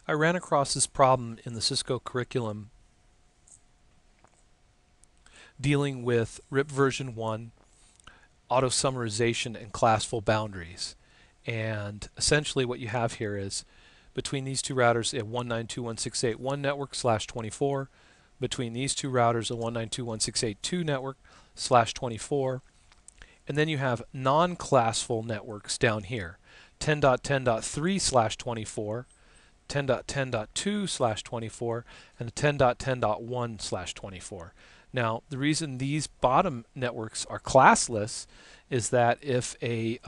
I ran across this problem in the Cisco curriculum dealing with RIP version 1, auto summarization, and classful boundaries. And essentially what you have here is between these two routers a 192.168.1 network /24, between these two routers a 192.168.2 network /24, and then you have non-classful networks down here, 10.10.3/24, 10.10.2/24, and 10.10.1/24. Now, the reason these bottom networks are classless is that if a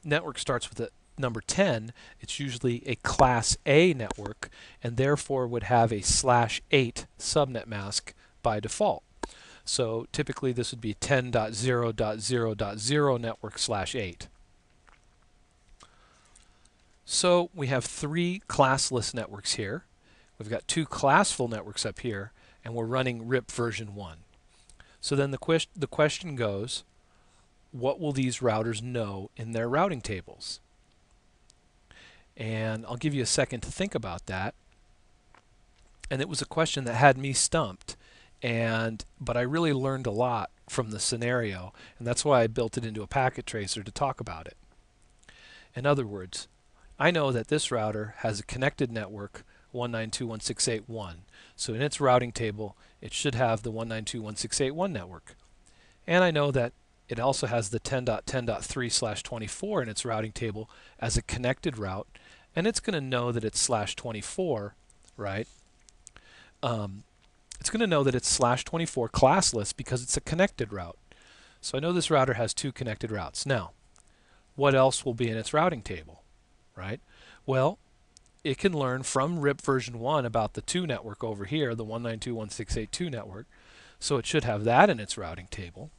network starts with a number 10, it's usually a class A network and therefore would have a /8 subnet mask by default. So typically this would be 10.0.0.0 network /8. So we have three classless networks here. We've got two classful networks up here, and we're running RIP version 1. So then the question goes, what will these routers know in their routing tables? And I'll give you a second to think about that. And it was a question that had me stumped, but I really learned a lot from the scenario, and that's why I built it into a packet tracer to talk about it. In other words, I know that this router has a connected network 192.168.1. So in its routing table, it should have the 192.168.1 network. And I know that it also has the 10.10.3/24 in its routing table as a connected route, and it's going to know that it's /24, right? It's going to know that it's /24 classless because it's a connected route. So I know this router has two connected routes. Now, what else will be in its routing table, right? Well, it can learn from RIP version 1 about the 2 network over here, the 192.168.2 network, so it should have that in its routing table.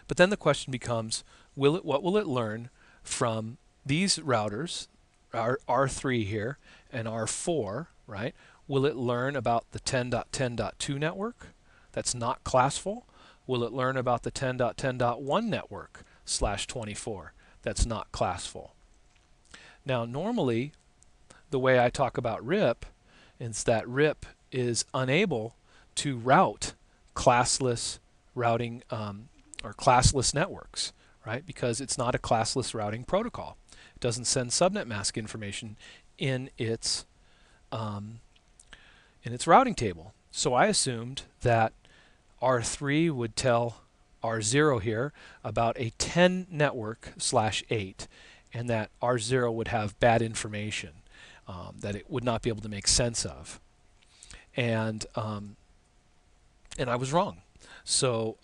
But then the question becomes, what will it learn from these routers, R3 here and R4, right? Will it learn about the 10.10.2 network that's not classful? Will it learn about the 10.10.1 network /24 that's not classful? Now, normally, the way I talk about RIP is that RIP is unable to route classless routing or classless networks, right? Because it's not a classless routing protocol. It doesn't send subnet mask information in its routing table. So I assumed that R3 would tell R0 here about a 10 network /8, and that R0 would have bad information that it would not be able to make sense of. And I was wrong. So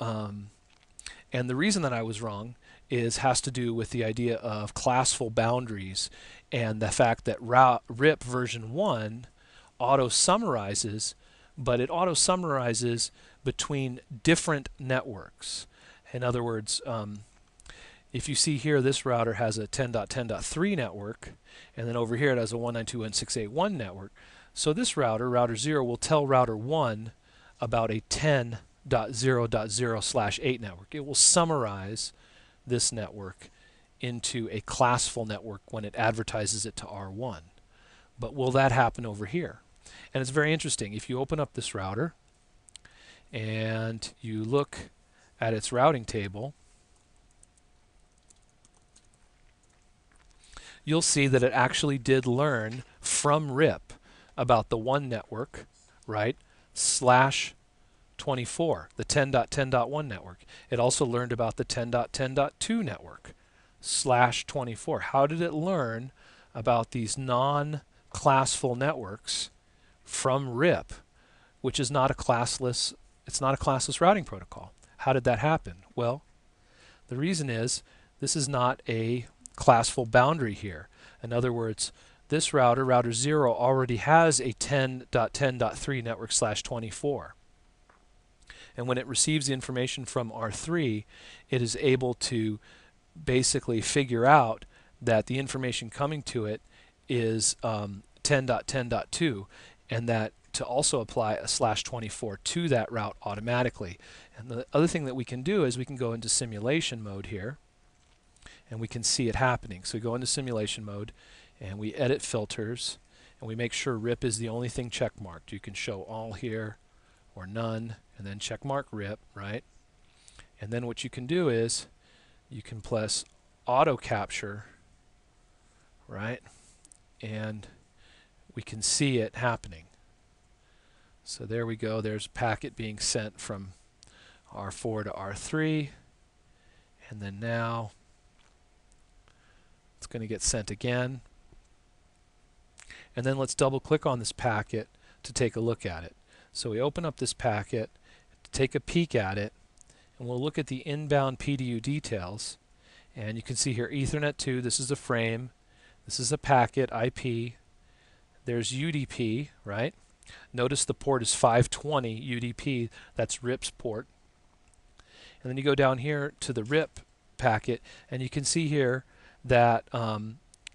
and the reason that I was wrong has to do with the idea of classful boundaries and the fact that RIP version 1 auto-summarizes, but it auto-summarizes between different networks. In other words, if you see here, this router has a 10.10.3 network, and then over here it has a 192.168.1 network. So this router 0, will tell router 1 about a 10.0.0/8 network. It will summarize this network into a classful network when it advertises it to R1. But will that happen over here? And it's very interesting. If you open up this router and you look at its routing table, you'll see that it actually did learn from RIP about the 1 network, right, /24, the 10.10.1 network. It also learned about the 10.10.2 network /24. How did it learn about these non-classful networks from RIP, which is not a classless, it's not a classless routing protocol? How did that happen? Well, the reason is this is not a classful boundary here. In other words, this router 0, already has a 10.10.3 network /24. And when it receives the information from R3, it is able to basically figure out that the information coming to it is 10.10.2, and that to also apply a /24 to that route automatically. And the other thing that we can do is we can go into simulation mode here, and we can see it happening. So we go into simulation mode, and we edit filters, and we make sure RIP is the only thing checkmarked. You can show all here or none, and then checkmark RIP, right? And then what you can do is you can press auto capture, right? And we can see it happening. So there we go. There's a packet being sent from R4 to R3, and then now it's going to get sent again. And then let's double click on this packet to take a look at it. So we open up this packet to take a peek at it, and we'll look at the inbound PDU details. And you can see here Ethernet 2, this is a frame, this is a packet IP, there's UDP, right? Notice the port is 520 UDP, that's RIP's port. And then you go down here to the RIP packet, and you can see here that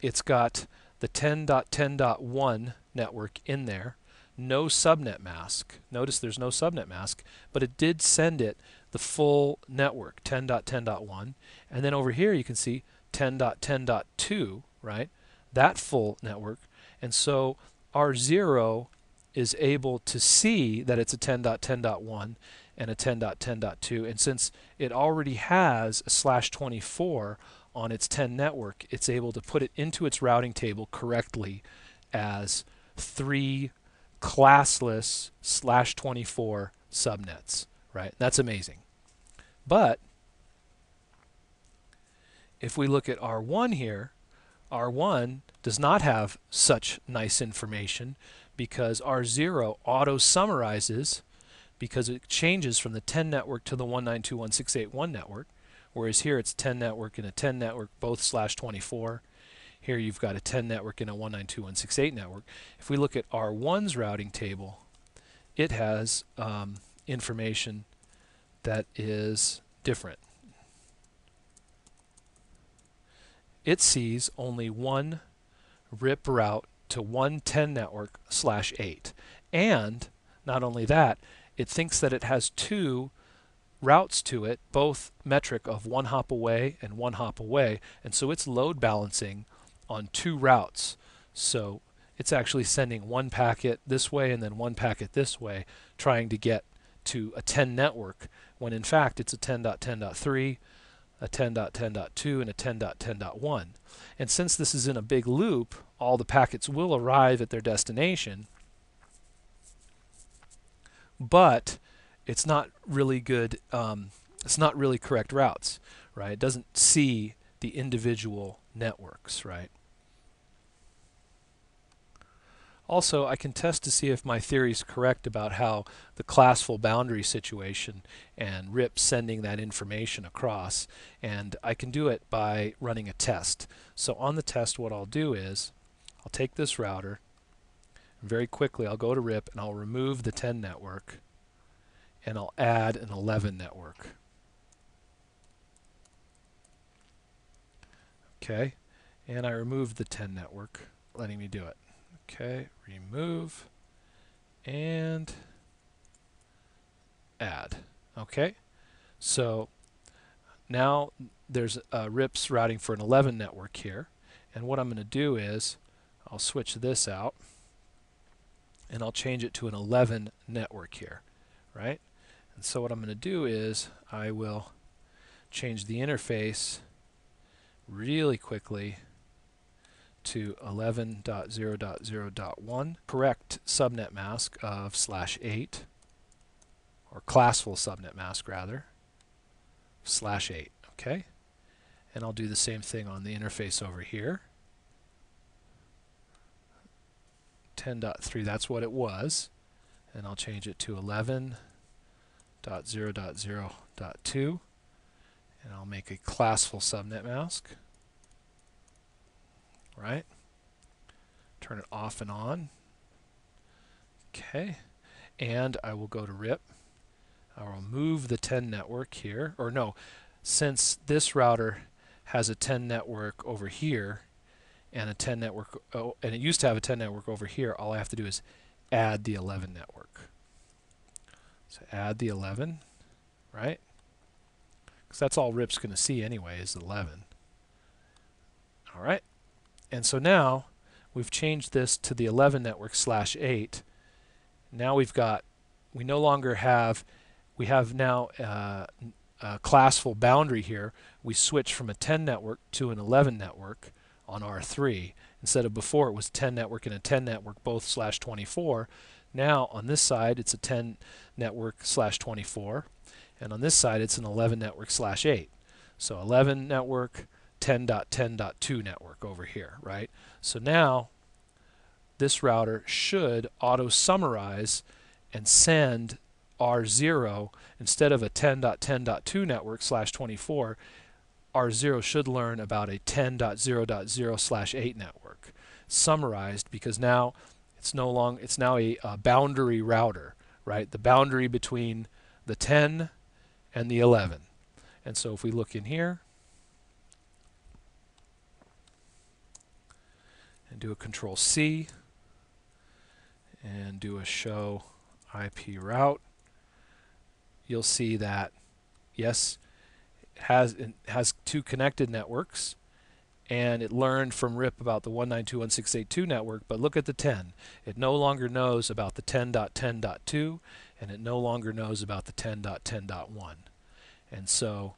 it's got the 10.10.1 network in there, no subnet mask. Notice there's no subnet mask, but it did send it the full network, 10.10.1. And then over here you can see 10.10.2, right? That full network. And so R0 is able to see that it's a 10.10.1 and a 10.10.2, and since it already has a /24 on its 10 network, it's able to put it into its routing table correctly as 3 classless /24 subnets, right? That's amazing. But if we look at R1 here, R1 does not have such nice information because R0 auto-summarizes because it changes from the 10 network to the 192.168.1 network, whereas here it's 10 network and a 10 network, both /24. Here you've got a 10 network and a 192.168 network. If we look at R1's routing table, it has information that is different. It sees only one RIP route to one 10 network /8. And not only that, it thinks that it has 2 routes to it, both metric of 1 hop away and 1 hop away, and so it's load balancing on 2 routes. So it's actually sending 1 packet this way and then 1 packet this way, trying to get to a 10 network, when in fact it's a 10.10.3, a 10.10.2, and a 10.10.1. And since this is in a big loop, all the packets will arrive at their destination, but it's not really good, it's not really correct routes, right? It doesn't see the individual networks, right? Also, I can test to see if my theory is correct about how the classful boundary situation and RIP sending that information across, and I can do it by running a test. So on the test, what I'll do is I'll take this router, and very quickly I'll go to RIP and I'll remove the 10 network and I'll add an 11 network. Okay, and I removed the 10 network, letting me do it. Okay, remove and add. Okay, so now there's RIP's routing for an 11 network here, and what I'm going to do is I'll switch this out and I'll change it to an 11 network here, right? And so what I'm going to do is I will change the interface really quickly to 11.0.0.1, correct subnet mask of /8, or classful subnet mask rather, /8, okay? And I'll do the same thing on the interface over here. 10.3, that's what it was, and I'll change it to 11.0.0.2, and I'll make a classful subnet mask. Right? Turn it off and on. Okay. And I will go to RIP. I will move the 10 network here. Or no, since this router has a 10 network over here and a 10 network, and it used to have a 10 network over here, all I have to do is add the 11 network. So add the 11, right? Because that's all RIP's going to see anyway is 11. All right. And so now we've changed this to the 11 network /8. Now we no longer have, we have now a classful boundary here. We switch from a 10 network to an 11 network on R3. Instead of before it was 10 network and a 10 network both /24. Now on this side it's a 10 network /24, and on this side it's an 11 network /8. So 11 network, 10.10.2 network over here, right? So now this router should auto summarize and send R0 instead of a 10.10.2 network /24. R0 should learn about a 10.0.0/8 network, summarized, because now it's now a boundary router, right? The boundary between the 10 and the 11. And so if we look in here and do a Control-C and do a show IP route, you'll see that yes, it has two connected networks, and it learned from RIP about the 192.168.2 network, but look at the 10. It no longer knows about the 10.10.2, and it no longer knows about the 10.10.1. And so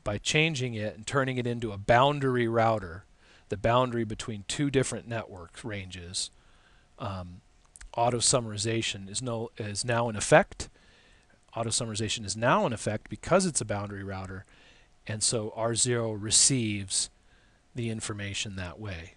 by changing it and turning it into a boundary router, the boundary between two different network ranges, auto summarization is now in effect. Auto summarization is now in effect because it's a boundary router, and so R0 receives the information that way.